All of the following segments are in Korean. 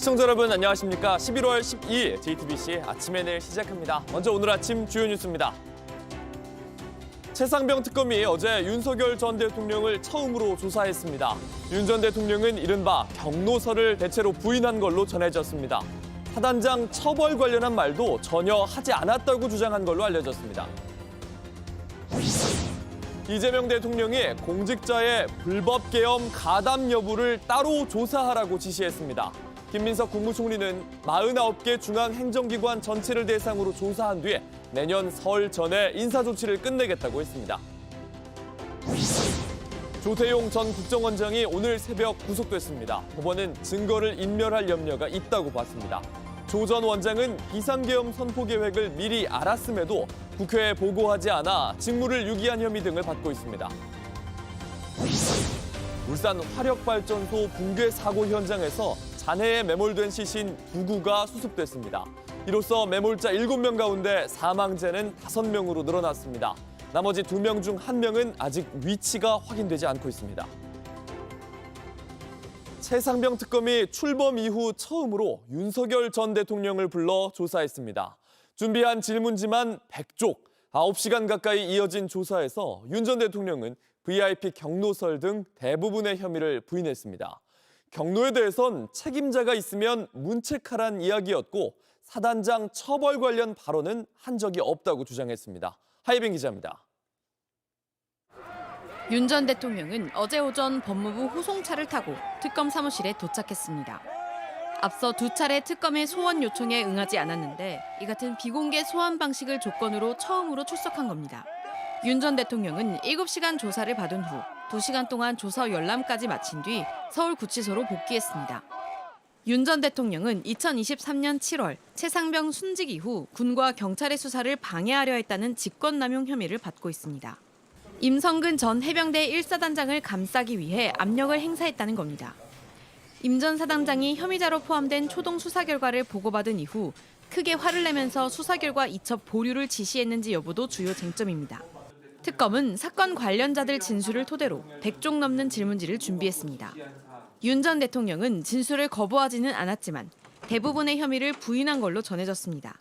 시청자 여러분 안녕하십니까? 11월 12일 JTBC 아침의 늘 시작합니다. 먼저 오늘 아침 주요 뉴스입니다. 최상병 특검이 어제 윤석열 전 대통령을 처음으로 조사했습니다. 윤 전 대통령은 이른바 경로설을 대체로 부인한 걸로 전해졌습니다. 사단장 처벌 관련한 말도 전혀 하지 않았다고 주장한 걸로 알려졌습니다. 이재명 대통령이 공직자의 불법 계엄 가담 여부를 따로 조사하라고 지시했습니다. 김민석 국무총리는 49개 중앙행정기관 전체를 대상으로 조사한 뒤에 내년 설 전에 인사조치를 끝내겠다고 했습니다. 조태용 전 국정원장이 오늘 새벽 구속됐습니다. 법원은 증거를 인멸할 염려가 있다고 봤습니다. 조 전 원장은 비상계엄 선포 계획을 미리 알았음에도 국회에 보고하지 않아 직무를 유기한 혐의 등을 받고 있습니다. 울산 화력발전소 붕괴 사고 현장에서 잔해에 매몰된 시신 2구가 수습됐습니다. 이로써 매몰자 7명 가운데 사망자는 5명으로 늘어났습니다. 나머지 2명 중 1명은 아직 위치가 확인되지 않고 있습니다. 최상병 특검이 출범 이후 처음으로 윤석열 전 대통령을 불러 조사했습니다. 준비한 질문지만 100쪽, 9시간 가까이 이어진 조사에서 윤 전 대통령은 VIP 경로설 등 대부분의 혐의를 부인했습니다. 경로에 대해선 책임자가 있으면 문책하란 이야기였고 사단장 처벌 관련 발언은 한 적이 없다고 주장했습니다. 하예빈 기자입니다. 윤 전 대통령은 어제 오전 법무부 호송차를 타고 특검 사무실에 도착했습니다. 앞서 2차례 특검의 소환 요청에 응하지 않았는데 이 같은 비공개 소환 방식을 조건으로 처음으로 출석한 겁니다. 윤 전 대통령은 7시간 조사를 받은 후 2시간 동안 조사 열람까지 마친 뒤 서울구치소로 복귀했습니다. 윤 전 대통령은 2023년 7월 최상병 순직 이후 군과 경찰의 수사를 방해하려 했다는 직권남용 혐의를 받고 있습니다. 임성근 전 해병대 1사단장을 감싸기 위해 압력을 행사했다는 겁니다. 임 전 사단장이 혐의자로 포함된 초동 수사 결과를 보고받은 이후 크게 화를 내면서 수사 결과 이첩 보류를 지시했는지 여부도 주요 쟁점입니다. 특검은 사건 관련자들 진술을 토대로 100쪽 넘는 질문지를 준비했습니다. 윤 전 대통령은 진술을 거부하지는 않았지만 대부분의 혐의를 부인한 걸로 전해졌습니다.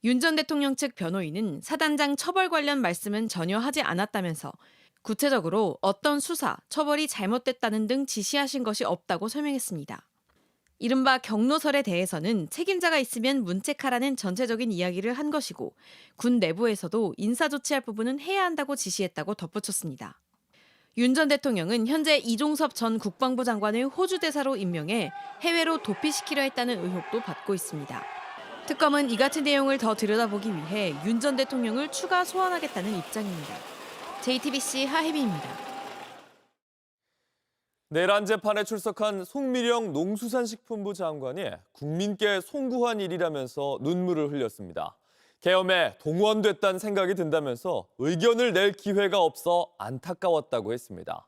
윤 전 대통령 측 변호인은 사단장 처벌 관련 말씀은 전혀 하지 않았다면서 구체적으로 어떤 수사, 처벌이 잘못됐다는 등 지시하신 것이 없다고 설명했습니다. 이른바 경로설에 대해서는 책임자가 있으면 문책하라는 전체적인 이야기를 한 것이고 군 내부에서도 인사조치할 부분은 해야 한다고 지시했다고 덧붙였습니다. 윤 전 대통령은 현재 이종섭 전 국방부 장관을 호주 대사로 임명해 해외로 도피시키려 했다는 의혹도 받고 있습니다. 특검은 이 같은 내용을 더 들여다보기 위해 윤 전 대통령을 추가 소환하겠다는 입장입니다. JTBC 하혜빈입니다. 내란 재판에 출석한 송미령 농수산식품부 장관이 국민께 송구한 일이라면서 눈물을 흘렸습니다. 계엄에 동원됐다는 생각이 든다면서 의견을 낼 기회가 없어 안타까웠다고 했습니다.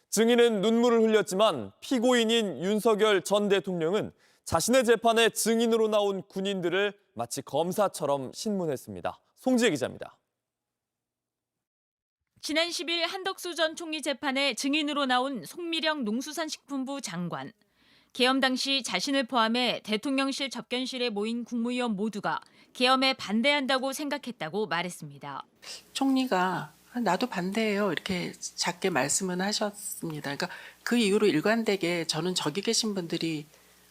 증인은 눈물을 흘렸지만 피고인인 윤석열 전 대통령은 자신의 재판에 증인으로 나온 군인들을 마치 검사처럼 신문했습니다. 송지혜 기자입니다. 지난 10일 한덕수 전 총리 재판에 증인으로 나온 송미령 농수산식품부 장관. 계엄 당시 자신을 포함해 대통령실 접견실에 모인 국무위원 모두가 계엄에 반대한다고 생각했다고 말했습니다. 총리가 나도 반대해요 이렇게 작게 말씀은 하셨습니다. 그러니까 그 이후로 일관되게 저는 저기 계신 분들이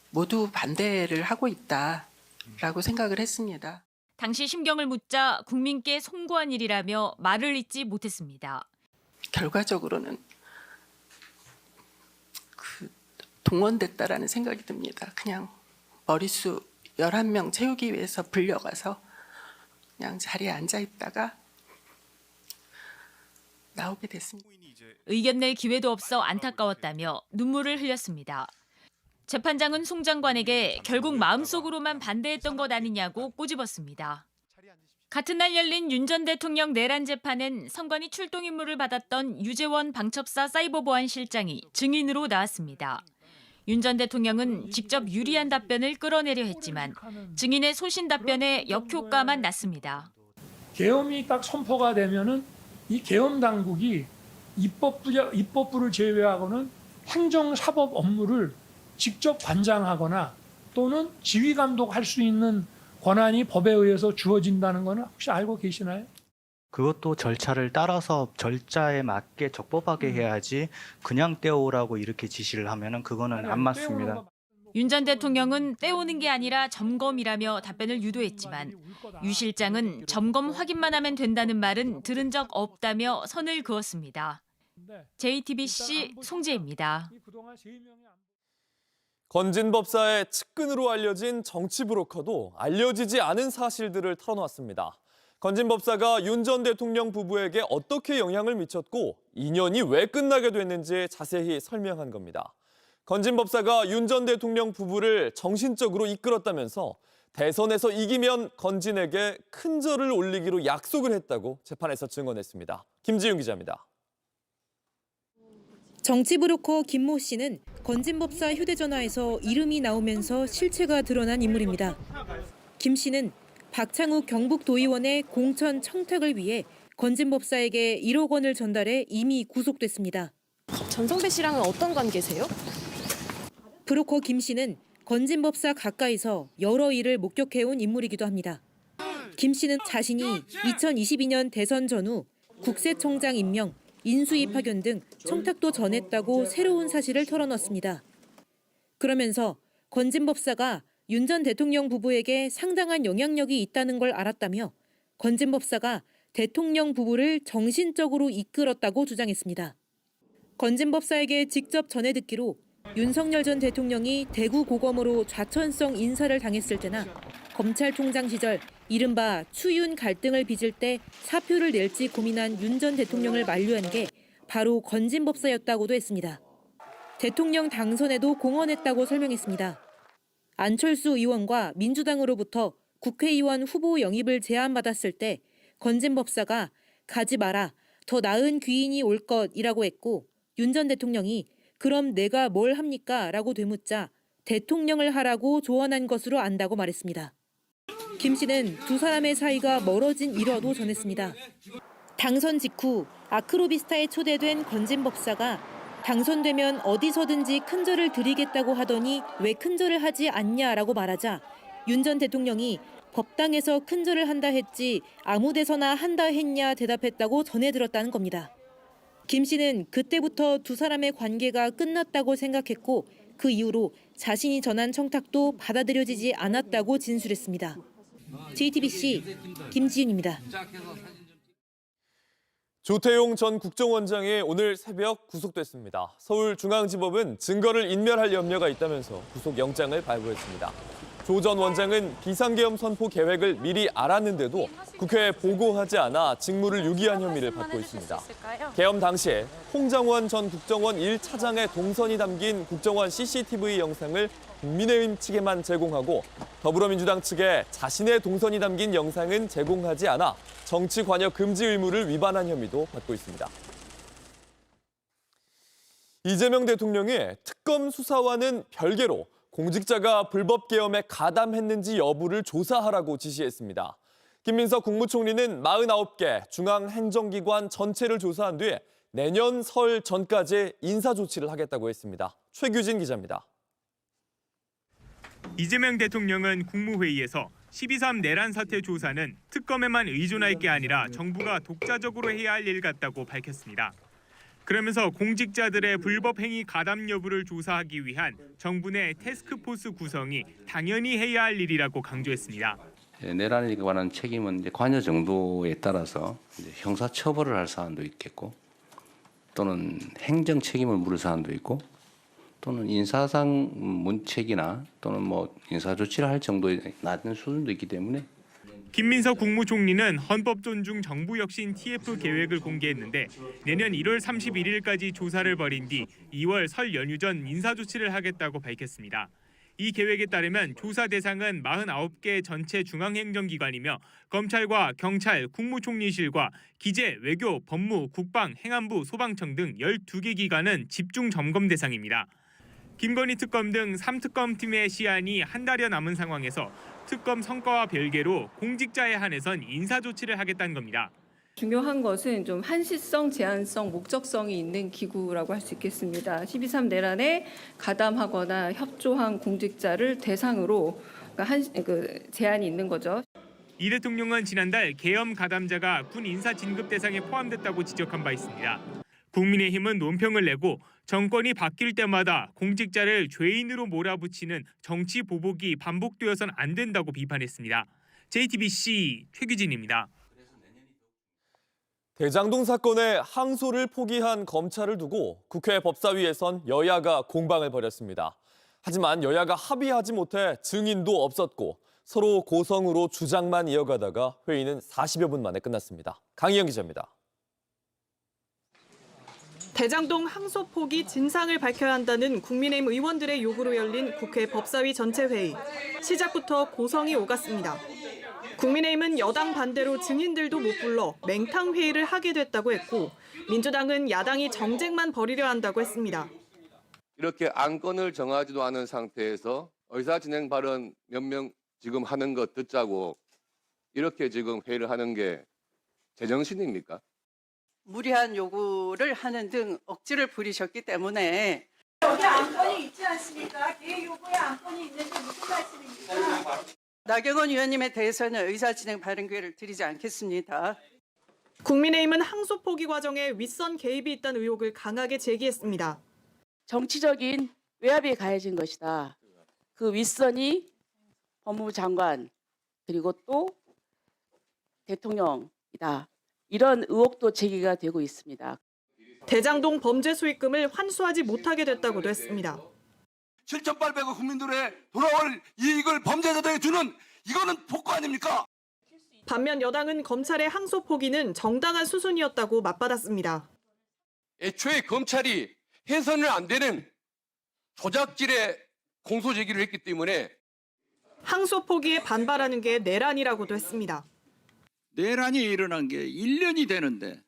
모두 반대를 하고 있다라고 생각을 했습니다. 당시 심경을 묻자 국민께 송구한 일이라며 말을 잇지 못했습니다. 결과적으로는 동원됐다라는 생각이 듭니다. 그냥 머릿수 11명 채우기 위해서 불려가서 그냥 자리에 앉아 있다가 나오게 됐습니다. 의견 낼 기회도 없어 안타까웠다며 눈물을 흘렸습니다. 재판장은 송 장관에게 결국 마음속으로만 반대했던 것 아니냐고 꼬집었습니다. 같은 날 열린 윤 전 대통령 내란 재판엔 선관위 출동 임무를 받았던 유재원 방첩사 사이버보안실장이 증인으로 나왔습니다. 윤 전 대통령은 직접 유리한 답변을 끌어내려 했지만 증인의 소신 답변에 역효과만 났습니다. 계엄이 딱 선포가 되면은 이 계엄 당국이 입법부를 제외하고는 행정사법 업무를 직접 관장하거나 또는 지휘 감독할 수 있는 권한이 법에 의해서 주어진다는 것은 혹시 알고 계시나요? 그것도 절차를 따라서 절차에 맞게 적법하게 해야지 그냥 떼오라고 이렇게 지시를 하면은 그거는 안 맞습니다. 윤 전 대통령은 떼오는 게 아니라 점검이라며 답변을 유도했지만 유 실장은 점검 확인만 하면 된다는 말은 들은 적 없다며 선을 그었습니다. JTBC 송지혜입니다. 건진 법사의 측근으로 알려진 정치 브로커도 알려지지 않은 사실들을 털어놨습니다. 건진 법사가 윤 전 대통령 부부에게 어떻게 영향을 미쳤고 인연이 왜 끝나게 됐는지 자세히 설명한 겁니다. 건진 법사가 윤 전 대통령 부부를 정신적으로 이끌었다면서 대선에서 이기면 건진에게 큰 절을 올리기로 약속을 했다고 재판에서 증언했습니다. 김지윤 기자입니다. 정치 브로커 김모 씨는 건진 법사 휴대전화에서 이름이 나오면서 실체가 드러난 인물입니다. 김 씨는 박창욱 경북도의원의 공천 청탁을 위해 건진 법사에게 1억 원을 전달해 이미 구속됐습니다. 전성배 씨랑은 어떤 관계세요? 브로커 김 씨는 건진 법사 가까이서 여러 일을 목격해온 인물이기도 합니다. 김 씨는 자신이 2022년 대선 전후 국세청장 임명, 인수위 파견 등 청탁도 전했다고 새로운 사실을 털어놨습니다. 그러면서 건진 법사가 윤 전 대통령 부부에게 상당한 영향력이 있다는 걸 알았다며 건진 법사가 대통령 부부를 정신적으로 이끌었다고 주장했습니다. 건진 법사에게 직접 전해 듣기로 윤석열 전 대통령이 대구 고검으로 좌천성 인사를 당했을 때나 검찰총장 시절 이른바 추윤 갈등을 빚을 때 사표를 낼지 고민한 윤 전 대통령을 만류한 게 바로 건진 법사였다고도 했습니다. 대통령 당선에도 공헌했다고 설명했습니다. 안철수 의원과 민주당으로부터 국회의원 후보 영입을 제안받았을 때 건진 법사가 가지 마라, 더 나은 귀인이 올 것이라고 했고 윤 전 대통령이 그럼 내가 뭘 합니까? 라고 되묻자 대통령을 하라고 조언한 것으로 안다고 말했습니다. 김 씨는 두 사람의 사이가 멀어진 일화도 전했습니다. 당선 직후 아크로비스타에 초대된 건진 법사가 당선되면 어디서든지 큰절을 드리겠다고 하더니 왜 큰절을 하지 않냐라고 말하자 윤 전 대통령이 법당에서 큰절을 한다 했지 아무 데서나 한다 했냐 대답했다고 전해 들었다는 겁니다. 김 씨는 그때부터 두 사람의 관계가 끝났다고 생각했고 그 이후로 자신이 전한 청탁도 받아들여지지 않았다고 진술했습니다. JTBC 김지윤입니다. 조태용 전 국정원장이 오늘 새벽 구속됐습니다. 서울중앙지법은 증거를 인멸할 염려가 있다면서 구속영장을 발부했습니다. 조 전 원장은 비상계엄 선포 계획을 미리 알았는데도 국회에 보고하지 않아 직무를 유기한 혐의를 받고 있습니다. 계엄 당시에 홍장원 전 국정원 1차장의 동선이 담긴 국정원 CCTV 영상을 국민의힘 측에만 제공하고 더불어민주당 측에 자신의 동선이 담긴 영상은 제공하지 않아 정치 관여 금지 의무를 위반한 혐의도 받고 있습니다. 이재명 대통령이 특검 수사와는 별개로 공직자가 불법 계엄에 가담했는지 여부를 조사하라고 지시했습니다. 김민석 국무총리는 49개 중앙행정기관 전체를 조사한 뒤에 내년 설 전까지 인사조치를 하겠다고 했습니다. 최규진 기자입니다. 이재명 대통령은 국무회의에서 12.3 내란 사태 조사는 특검에만 의존할 게 아니라 정부가 독자적으로 해야 할 일 같다고 밝혔습니다. 그러면서 공직자들의 불법 행위 가담 여부를 조사하기 위한 정부 내 태스크포스 구성이 당연히 해야 할 일이라고 강조했습니다. 내란에 관한 책임은 이제 관여 정도에 따라서 이제 형사 처벌을 할 사안도 있겠고, 또는 행정 책임을 물을 사안도 있고, 또는 인사상 문책이나 또는 뭐 인사 조치를 할 정도의 낮은 수준도 있기 때문에. 김민석 국무총리는 헌법 존중 정부 혁신 TF 계획을 공개했는데 내년 1월 31일까지 조사를 벌인 뒤 2월 설 연휴 전 인사 조치를 하겠다고 밝혔습니다. 이 계획에 따르면 조사 대상은 49개 전체 중앙행정기관이며 검찰과 경찰, 국무총리실과 기재, 외교, 법무, 국방, 행안부, 소방청 등 12개 기관은 집중 점검 대상입니다. 김건희 특검 등 3특검 팀의 시한이 한 달여 남은 상황에서 특검 성과와 별개로 공직자에 한해선 인사 조치를 하겠다는 겁니다. 중요한 것은 좀 한시성, 제한성, 목적성이 있는 기구라고 할 수 있겠습니다. 12.3 내란에 가담하거나 협조한 공직자를 대상으로 제한이 있는 거죠. 이 대통령은 지난달 계엄 가담자가 군 인사 진급 대상에 포함됐다고 지적한 바 있습니다. 국민의힘은 논평을 내고 정권이 바뀔 때마다 공직자를 죄인으로 몰아붙이는 정치 보복이 반복되어선 안 된다고 비판했습니다. JTBC 최규진입니다. 대장동 사건의 항소를 포기한 검찰을 두고 국회 법사위에선 여야가 공방을 벌였습니다. 하지만 여야가 합의하지 못해 증인도 없었고 서로 고성으로 주장만 이어가다가 회의는 40여 분 만에 끝났습니다. 강희영 기자입니다. 대장동 항소 포기 진상을 밝혀야 한다는 국민의힘 의원들의 요구로 열린 국회 법사위 전체 회의. 시작부터 고성이 오갔습니다. 국민의힘은 여당 반대로 증인들도 못 불러 맹탕 회의를 하게 됐다고 했고 민주당은 야당이 정쟁만 벌이려 한다고 했습니다. 이렇게 안건을 정하지도 않은 상태에서 의사진행 발언 몇 명 지금 하는 것 듣자고 이렇게 지금 회의를 하는 게 제정신입니까? 무리한 요구를 하는 등 억지를 부리셨기 때문에 여기 안건이 있지 않습니까? 개 요구에 안건이 있는데 무슨 말씀입니까? 나경원 의원님에 대해서는 의사진행 발언 기회를 드리지 않겠습니다. 국민의힘은 항소 포기 과정에 윗선 개입이 있다는 의혹을 강하게 제기했습니다. 정치적인 외압이 가해진 것이다. 그 윗선이 법무부 장관 그리고 또 대통령이다. 이런 의혹도 제기가 되고 있습니다. 대장동 범죄 수익금을 환수하지 못하게 됐다고도 했습니다. 7,800억 국민들의 돌아올 이익을 범죄자들에게 주는 이거는 폭거 아닙니까? 반면 여당은 검찰의 항소 포기는 정당한 수순이었다고 맞받았습니다. 애초에 검찰이 해서는 안 되는 조작질의 공소 제기를 했기 때문에 항소 포기에 반발하는 게 내란이라고도 했습니다. 내란이 일어난 게 1년이 되는데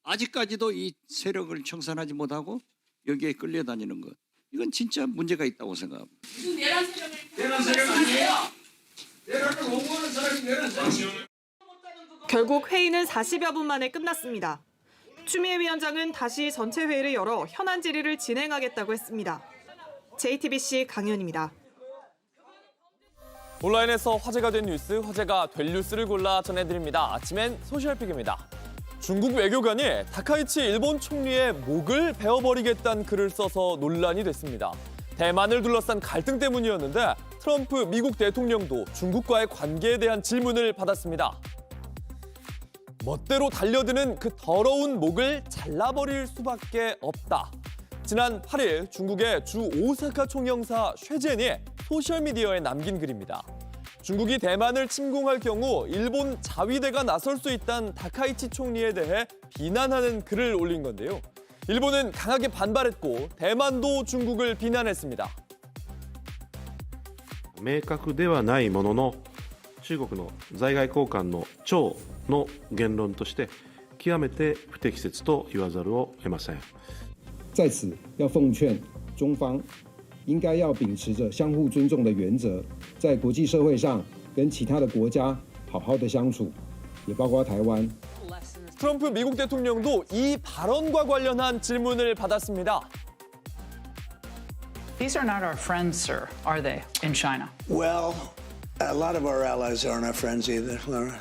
아직까지도 이 세력을 청산하지 못하고 여기에 끌려다니는 것. 이건 진짜 문제가 있다고 생각합니다. 내란 세력이 아니에요. 내란을 옹호하는 사람이 내란 세력. 결국 회의는 40여 분 만에 끝났습니다. 추미애 위원장은 다시 전체 회의를 열어 현안 질의를 진행하겠다고 했습니다. JTBC 강윤입니다. 온라인에서 화제가 된 뉴스, 화제가 될 뉴스를 골라 전해드립니다. 아침엔 소셜픽입니다. 중국 외교관이 다카이치 일본 총리의 목을 베어버리겠다는 글을 써서 논란이 됐습니다. 대만을 둘러싼 갈등 때문이었는데 트럼프 미국 대통령도 중국과의 관계에 대한 질문을 받았습니다. 멋대로 달려드는 그 더러운 목을 잘라버릴 수밖에 없다. 지난 8일 중국의 주 오사카 총영사 쉐젠이 소셜미디어에 남긴 글입니다. 중국이 대만을 침공할 경우 일본 자위대가 나설 수 있다는 다카이치 총리에 대해 비난하는 글을 올린 건데요. 일본은 강하게 반발했고 대만도 중국을 비난했습니다. 明確ではないものの中国の在外公館の長の言論として極めて不適切と言わざるを得ません。在此要奉劝中方应该要秉持着相互尊重的原则，在国际社会上跟其他的国家好好的相处，也包括台湾。 트럼프 미국 대통령도 이 발언과 관련한 질문을 받았습니다. These are not our friends, sir, are they, in China? Well, a lot of our allies aren't our friends either, Laura.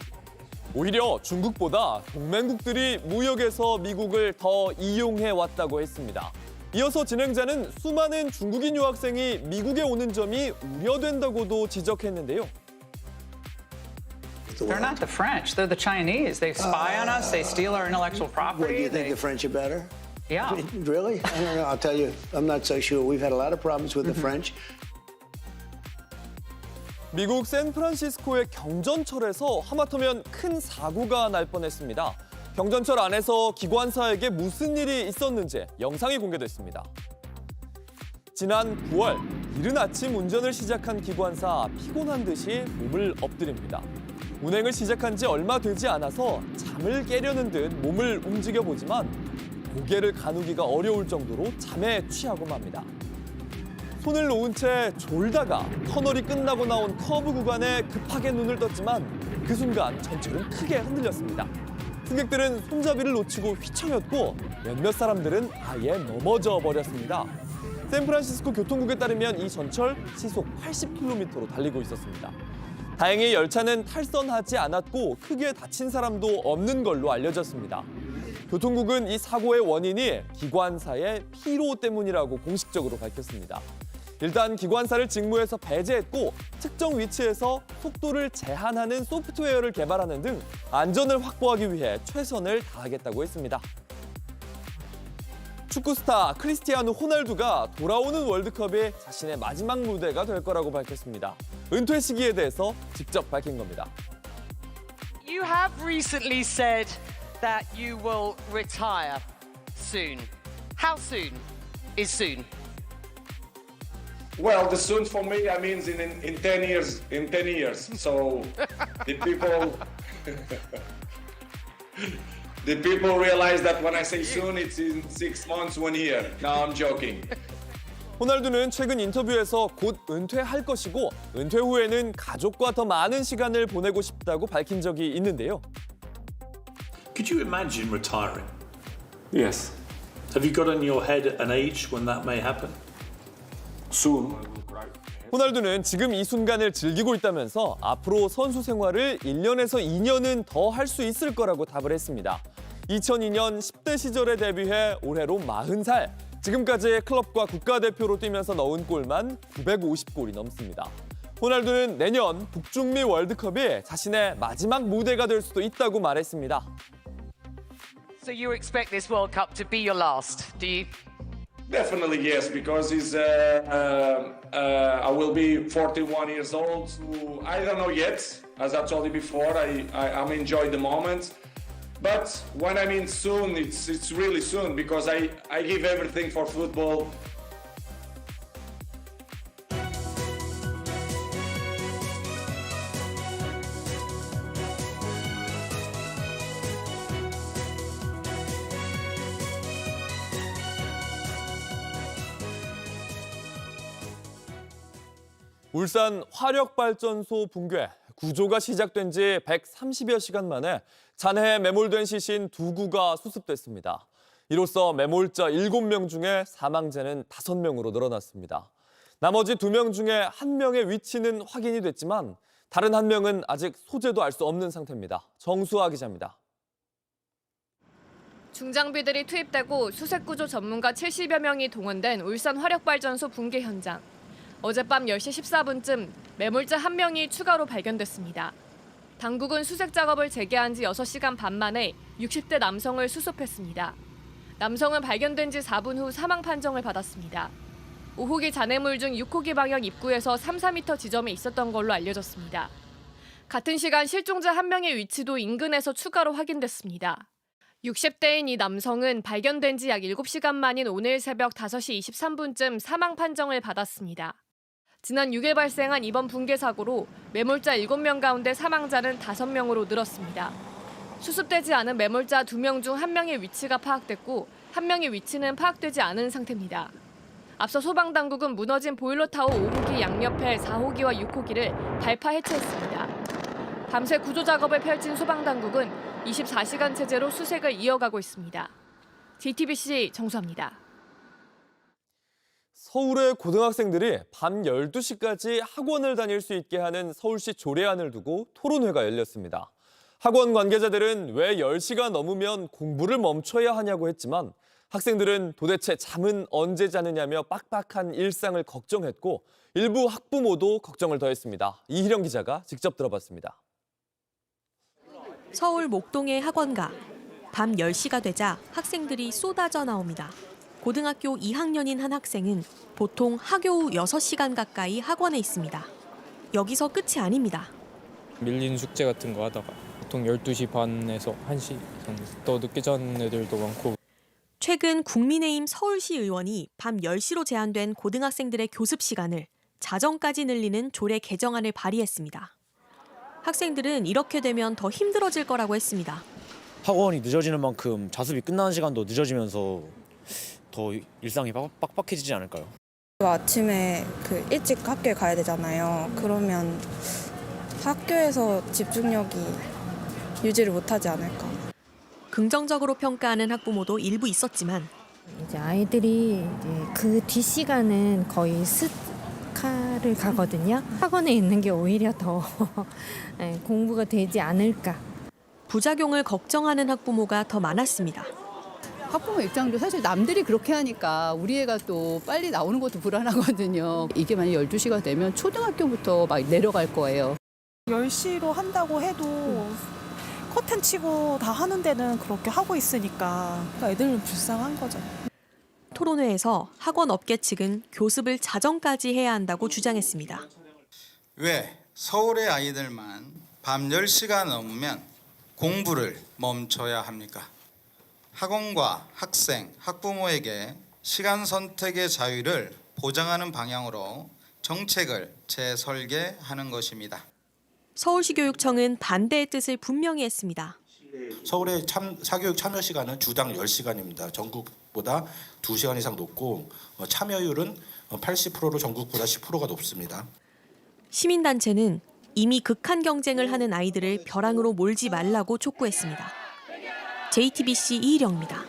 오히려 중국보다 동맹국들이 무역에서 미국을 더 이용해 왔다고 했습니다. 이어서 진행자는 수많은 중국인 유학생이 미국에 오는 점이 우려된다고도 지적했는데요. They're not the French, they're the Chinese. They spy on us, they steal our intellectual property. What, do you think the French are better? Yeah. Really? I don't know. I'll tell you, I'm not so sure. We've had a lot of problems with the French. 미국 샌프란시스코의 경전철에서 하마터면 큰 사고가 날 뻔했습니다. 경전철 안에서 기관사에게 무슨 일이 있었는지 영상이 공개됐습니다. 지난 9월 이른 아침 운전을 시작한 기관사 피곤한 듯이 몸을 엎드립니다. 운행을 시작한 지 얼마 되지 않아서 잠을 깨려는 듯 몸을 움직여보지만 고개를 가누기가 어려울 정도로 잠에 취하고 맙니다. 손을 놓은 채 졸다가 터널이 끝나고 나온 커브 구간에 급하게 눈을 떴지만 그 순간 전철은 크게 흔들렸습니다. 승객들은 손잡이를 놓치고 휘청였고 몇몇 사람들은 아예 넘어져 버렸습니다. 샌프란시스코 교통국에 따르면 이 전철 시속 80km로 달리고 있었습니다. 다행히 열차는 탈선하지 않았고 크게 다친 사람도 없는 걸로 알려졌습니다. 교통국은 이 사고의 원인이 기관사의 피로 때문이라고 공식적으로 밝혔습니다. 일단 기관사를 직무에서 배제했고 특정 위치에서 속도를 제한하는 소프트웨어를 개발하는 등 안전을 확보하기 위해 최선을 다하겠다고 했습니다. 축구 스타 크리스티아누 호날두가 돌아오는 월드컵이 자신의 마지막 무대가 될 거라고 밝혔습니다. 은퇴 시기에 대해서 직접 밝힌 겁니다. You have recently said that you will retire soon. How soon is soon? Well, the soon for me, I mean, in 10 years. In 10 years. So the people realize that when I say soon, it's in 6 months, 1 year. No, I'm joking. 호날두는 최근 인터뷰에서 곧 은퇴할 것이고 은퇴 후에는 가족과 더 많은 시간을 보내고 싶다고 밝힌 적이 있는데요. Could you imagine retiring? Yes. Have you got in your head an age when that may happen? Soon. 호날두는 지금 이 순간을 즐기고 있다면서 앞으로 선수 생활을 1년에서 2년은 더 할 수 있을 거라고 답을 했습니다. 2002년 10대 시절에 데뷔해 올해로 40살. 지금까지 클럽과 국가대표로 뛰면서 넣은 골만 950골이 넘습니다. 호날두는 내년 북중미 월드컵이 자신의 마지막 무대가 될 수도 있다고 말했습니다. So you expect this World Cup to be your last, do you? Definitely yes, because I will be 41 years old. So I don't know yet. As I told you before, I'm enjoying the moment. But when I mean soon, it's really soon because I give everything for football. 울산 화력발전소 붕괴, 구조가 시작된 지 130여 시간 만에 잔해에 매몰된 시신 2구가 수습됐습니다. 이로써 매몰자 7명 중에 사망자는 5명으로 늘어났습니다. 나머지 2명 중에 1명의 위치는 확인이 됐지만 다른 1명은 아직 소재도 알 수 없는 상태입니다. 정수아 기자입니다. 중장비들이 투입되고 수색구조 전문가 70여 명이 동원된 울산 화력발전소 붕괴 현장. 어젯밤 10시 14분쯤 매몰자 1명이 추가로 발견됐습니다. 당국은 수색 작업을 재개한 지 6시간 반 만에 60대 남성을 수습했습니다. 남성은 발견된 지 4분 후 사망 판정을 받았습니다. 5호기 잔해물 중 6호기 방향 입구에서 3-4m 지점에 있었던 걸로 알려졌습니다. 같은 시간 실종자 1명의 위치도 인근에서 추가로 확인됐습니다. 60대인 이 남성은 발견된 지 약 7시간 만인 오늘 새벽 5시 23분쯤 사망 판정을 받았습니다. 지난 6일 발생한 이번 붕괴 사고로 매몰자 7명 가운데 사망자는 5명으로 늘었습니다. 수습되지 않은 매몰자 2명 중 1명의 위치가 파악됐고 1명의 위치는 파악되지 않은 상태입니다. 앞서 소방당국은 무너진 보일러타워 5호기 양옆에 4호기와 6호기를 발파 해체했습니다. 밤새 구조 작업을 펼친 소방당국은 24시간 체제로 수색을 이어가고 있습니다. JTBC 정수아입니다. 서울의 고등학생들이 밤 12시까지 학원을 다닐 수 있게 하는 서울시 조례안을 두고 토론회가 열렸습니다. 학원 관계자들은 왜 10시가 넘으면 공부를 멈춰야 하냐고 했지만 학생들은 도대체 잠은 언제 자느냐며 빡빡한 일상을 걱정했고 일부 학부모도 걱정을 더했습니다. 이희령 기자가 직접 들어봤습니다. 서울 목동의 학원가. 밤 10시가 되자 학생들이 쏟아져 나옵니다. 고등학교 2학년인 한 학생은 보통 하교 후 6시간 가까이 학원에 있습니다. 여기서 끝이 아닙니다. 밀린 숙제 같은 거 하다가 보통 12시 반에서 1시 정도 더 늦게 자는 애들도 많고. 최근 국민의힘 서울시 의원이 밤 10시로 제한된 고등학생들의 교습 시간을 자정까지 늘리는 조례 개정안을 발의했습니다. 학생들은 이렇게 되면 더 힘들어질 거라고 했습니다. 학원이 늦어지는 만큼 자습이 끝나는 시간도 늦어지면서 더 일상이 빡빡해지지 않을까요? 아침에 일찍 학교에 가야 되잖아요. 그러면 학교에서 집중력이 유지를 못하지 않을까. 긍정적으로 평가하는 학부모도 일부 있었지만 이제 아이들이 이제 그 뒷시간은 거의 스카를 가거든요. 학원에 있는 게 오히려 더 공부가 되지 않을까. 부작용을 걱정하는 학부모가 더 많았습니다. 학부모 입장도 사실 남들이 그렇게 하니까 우리 애가 또 빨리 나오는 것도 불안하거든요. 이게 만약 12시가 되면 초등학교부터 막 내려갈 거예요. 10시로 한다고 해도 커튼 치고 다 하는 데는 그렇게 하고 있으니까 애들은 불쌍한 거죠. 토론회에서 학원 업계 측은 교습을 자정까지 해야 한다고 주장했습니다. 왜 서울의 아이들만 밤 10시가 넘으면 공부를 멈춰야 합니까? 학원과 학생, 학부모에게 시간 선택의 자유를 보장하는 방향으로 정책을 재설계하는 것입니다. 서울시 교육청은 반대의 뜻을 분명히 했습니다. 서울의 사교육 참여 시간은 주당 10시간입니다. 전국보다 2시간 이상 높고 참여율은 80%로 전국보다 10%가 높습니다. 시민단체는 이미 극한 경쟁을 하는 아이들을 벼랑으로 몰지 말라고 촉구했습니다. JTBC 이희령입니다.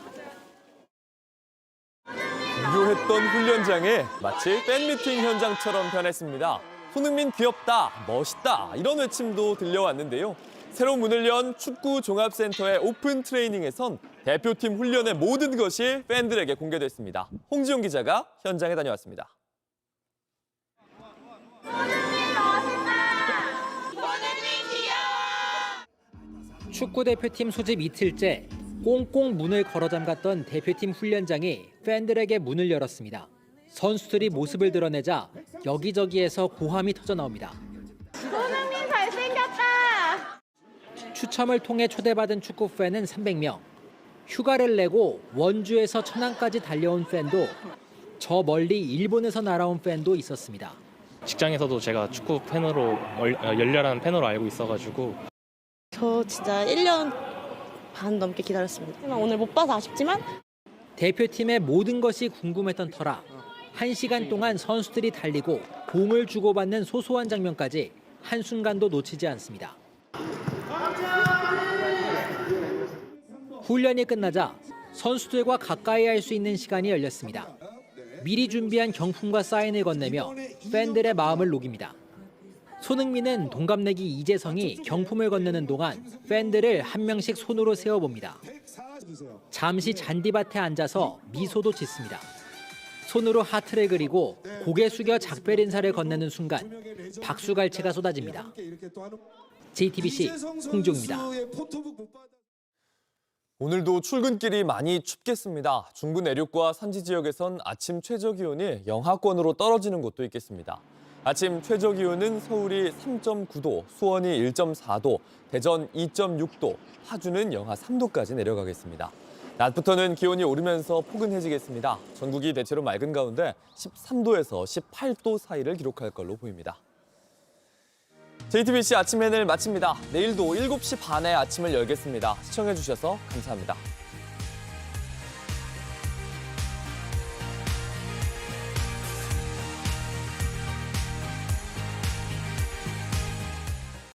분주했던 훈련장에 마치 팬미팅 현장처럼 변했습니다. 손흥민 귀엽다, 멋있다 이런 외침도 들려왔는데요. 새로 문을 연 축구 종합센터의 오픈 트레이닝에선 대표팀 훈련의 모든 것이 팬들에게 공개됐습니다. 홍지용 기자가 현장에 다녀왔습니다. 축구 대표팀 소집 이틀째 꽁꽁 문을 걸어 잠갔던 대표팀 훈련장이 팬들에게 문을 열었습니다. 선수들이 모습을 드러내자 여기저기에서 고함이 터져 나옵니다. 손흥민 잘생겼다. 추첨을 통해 초대받은 축구 팬은 300명. 휴가를 내고 원주에서 천안까지 달려온 팬도 저 멀리 일본에서 날아온 팬도 있었습니다. 직장에서도 제가 축구 팬으로 열렬한 팬으로 알고 있어가지고 저 진짜 1년 반 넘게 기다렸습니다. 오늘 못 봐서 아쉽지만 대표팀의 모든 것이 궁금했던 터라 1시간 동안 선수들이 달리고 공을 주고받는 소소한 장면까지 한순간도 놓치지 않습니다. 훈련이 끝나자 선수들과 가까이 할 수 있는 시간이 열렸습니다. 미리 준비한 경품과 사인을 건네며 팬들의 마음을 녹입니다. 손흥민은 동갑내기 이재성이 경품을 건네는 동안 팬들을 한 명씩 손으로 세워봅니다. 잠시 잔디밭에 앉아서 미소도 짓습니다. 손으로 하트를 그리고 고개 숙여 작별 인사를 건네는 순간 박수갈채가 쏟아집니다. JTBC 홍종입니다. 오늘도 출근길이 많이 춥겠습니다. 중부 내륙과 산지 지역에선 아침 최저기온이 영하권으로 떨어지는 곳도 있겠습니다. 아침 최저기온은 서울이 3.9도, 수원이 1.4도, 대전 2.6도, 파주는 영하 3도까지 내려가겠습니다. 낮부터는 기온이 오르면서 포근해지겠습니다. 전국이 대체로 맑은 가운데 13도에서 18도 사이를 기록할 걸로 보입니다. JTBC 아침 해를 마칩니다. 내일도 7시 반에 아침을 열겠습니다. 시청해주셔서 감사합니다.